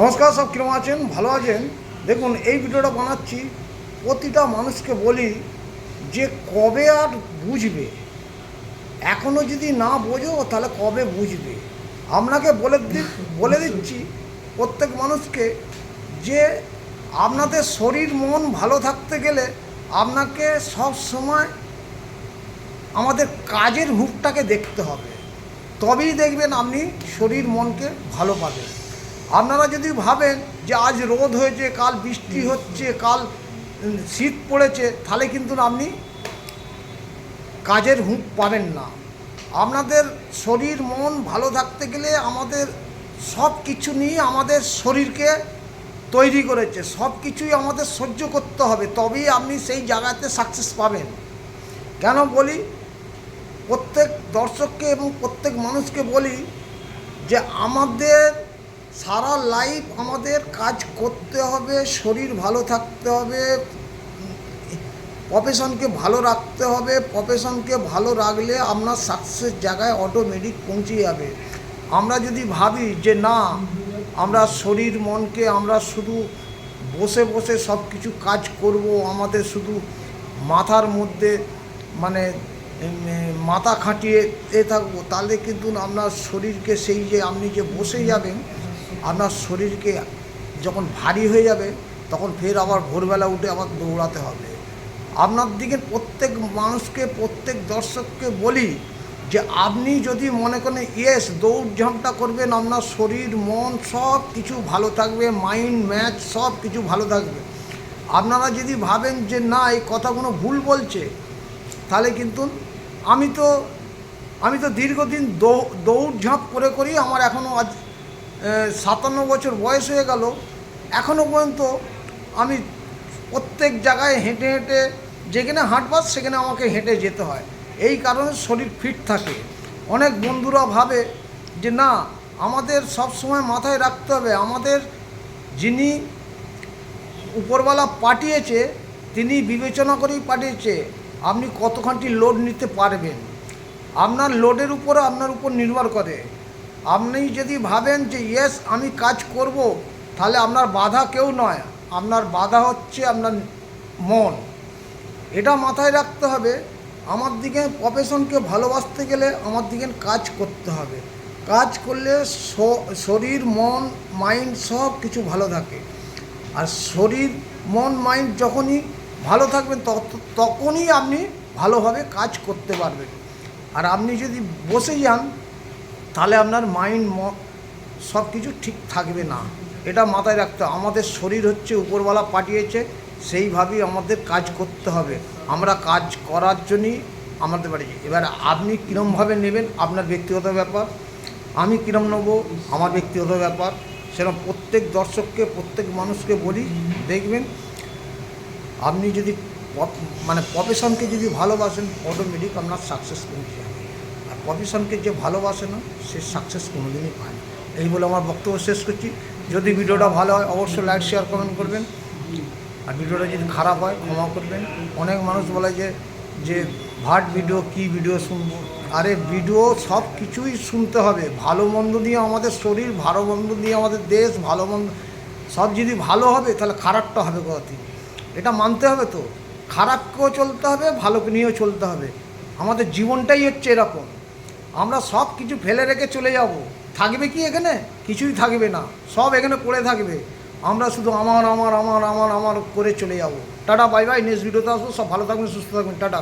নমস্কার, সব কিরকম আছেন? ভালো আছেন? দেখুন, এই ভিডিওটা বানাচ্ছি প্রতিটা মানুষকে বলি যে কবে আর বুঝবে। এখনও যদি না বোঝো তাহলে কবে বুঝবে। আপনাকে বলে দিচ্ছি প্রত্যেক মানুষকে যে আপনাদের শরীর মন ভালো থাকতে গেলে আপনাকে সব সময় আমাদের কাজের মুখটাকে দেখতে হবে, তবেই দেখবেন আপনি শরীর মনকে ভালো পাবেন। আপনারা যদি ভাবেন যে আজ রোদ হয়েছে, কাল বৃষ্টি হচ্ছে, কাল শীত পড়েছে, তাহলে কিন্তু আপনি কাজের হুঁক পাবেন না। আপনাদের শরীর মন ভালো থাকতে গেলে আমাদের সব কিছু নিয়ে আমাদের শরীরকে তৈরি করেছে, সব কিছুই আমাদের সহ্য করতে হবে, তবেই আপনি সেই জায়গাতে সাকসেস পাবেন। কেন বলি, প্রত্যেক দর্শককে এবং প্রত্যেক মানুষকে বলি যে আমাদের সারা লাইফ আমাদের কাজ করতে হবে, শরীর ভালো থাকতে হবে, প্রফেশনকে ভালো রাখতে হবে। প্রফেশনকে ভালো রাখলে আপনার সাকসেস জায়গায় অটোমেটিক পৌঁছে যাবে। আমরা যদি ভাবি যে না, আমরা শরীর মনকে আমরা শুধু বসে বসে সব কিছু কাজ করব, আমাদের শুধু মাথার মধ্যে মানে মাথা খাটিয়ে থাকবো, তাহলে কিন্তু আপনার শরীরকে সেই যে আপনি যে বসে যাবেন, আপনার শরীরকে যখন ভারী হয়ে যাবে তখন ফের আবার ভোরবেলা উঠে আবার দৌড়াতে হবে। আপনার দিকে প্রত্যেক মানুষকে, প্রত্যেক দর্শককে বলি যে আপনি যদি মনে করেন ইয়েস দৌড়ঝাঁপটা করবেন, আপনার শরীর মন সব কিছু ভালো থাকবে, মাইন্ড ম্যাচ সব কিছু ভালো থাকবে। আপনারা যদি ভাবেন যে না এই কথাগুলো ভুল বলছে, তাহলে কিন্তু আমি তো দীর্ঘদিন দৌড়ঝাঁপ করেই আমার এখনও আজ 57 বছর বয়স হয়ে গেল, এখনও পর্যন্ত আমি প্রত্যেক জায়গায় হেঁটে হেঁটে, যেখানে হাঁটবার সেখানে আমাকে হেঁটে যেতে হয়। এই কারণে শরীর ফিট থাকে। অনেক বন্ধুরা ভাবে যে না, আমাদের সব সময় মাথায় রাখতে হবে আমাদের যিনি উপরওয়ালা পাঠিয়েছে তিনি বিবেচনা করেই পাঠিয়েছে আপনি কতখানি লোড নিতে পারবেন। আপনার লোডের উপরে আপনার উপর নির্ভর করে। আপনি যদি ভাবেন যে ইয়েস আমি কাজ করব, তাহলে আপনার বাধা কেউ নয়, আপনার বাধা হচ্ছে আপনার মন। এটা মাথায় রাখতে হবে। আমার দিকে প্রফেশনকে ভালোবাসতে গেলে আমার দিকে কাজ করতে হবে। কাজ করলে শরীর মন মাইন্ড সব কিছু ভালো থাকে। আর শরীর মন মাইন্ড যখনই ভালো থাকবেন তখনই আপনি ভালোভাবে কাজ করতে পারবেন। আর আপনি যদি বসে যান তাহলে আপনার মাইন্ড সব কিছু ঠিক থাকবে না। এটা মাথায় রাখতে হবে। আমাদের শরীর হচ্ছে উপরওয়ালা পাঠিয়েছে, সেইভাবেই আমাদের কাজ করতে হবে। আমরা কাজ করার জন্যই আমাদের বাড়ি। এবার আপনি কীরমভাবে নেবেন আপনার ব্যক্তিগত ব্যাপার, আমি কীরম নেবো আমার ব্যক্তিগত ব্যাপার। সেরকম প্রত্যেক দর্শককে, প্রত্যেক মানুষকে বলি, দেখবেন আপনি যদি প্রফেশনকে যদি ভালোবাসেন অটোমেটিক আপনার সাকসেস পৌঁছে যাবে। আর প্রফেশনকে যে ভালোবাসে না সে সাকসেস কোনোদিনই পায় না। এই বলে আমার বক্তব্য শেষ করছি। যদি ভিডিওটা ভালো হয় অবশ্যই লাইক শেয়ার কমেন্ট করবেন, আর ভিডিওটা যদি খারাপ হয় ক্ষমা করবেন। অনেক মানুষ বলে যে ভাট ভিডিও, কি ভিডিও শুনবো। আরে ভিডিও সব কিছুই শুনতে হবে। ভালো মন্দ নিয়ে আমাদের শরীর, ভালো মন্দ নিয়ে আমাদের দেশ, ভালো মন্দ সব যদি ভালো হবে তাহলে খারাপটা হবে কোথা থেকে, এটা মানতে হবে। তো খারাপকেও চলতে হবে, ভালোকে নিয়েও চলতে হবে। আমাদের জীবনটাই হচ্ছে এরকম। আমরা সব কিছু ফেলে রেখে চলে যাব, থাকবে কি এখানে? কিছুই থাকবে না, সব এখানে পড়ে থাকবে। আমরা শুধু আমার আমার আমার আমার আমার করে চলে যাব। Tata, bye bye. নেক্সট ভিডিওতে আসবো। সব ভালো থাকবেন, সুস্থ থাকবেন। টাটা।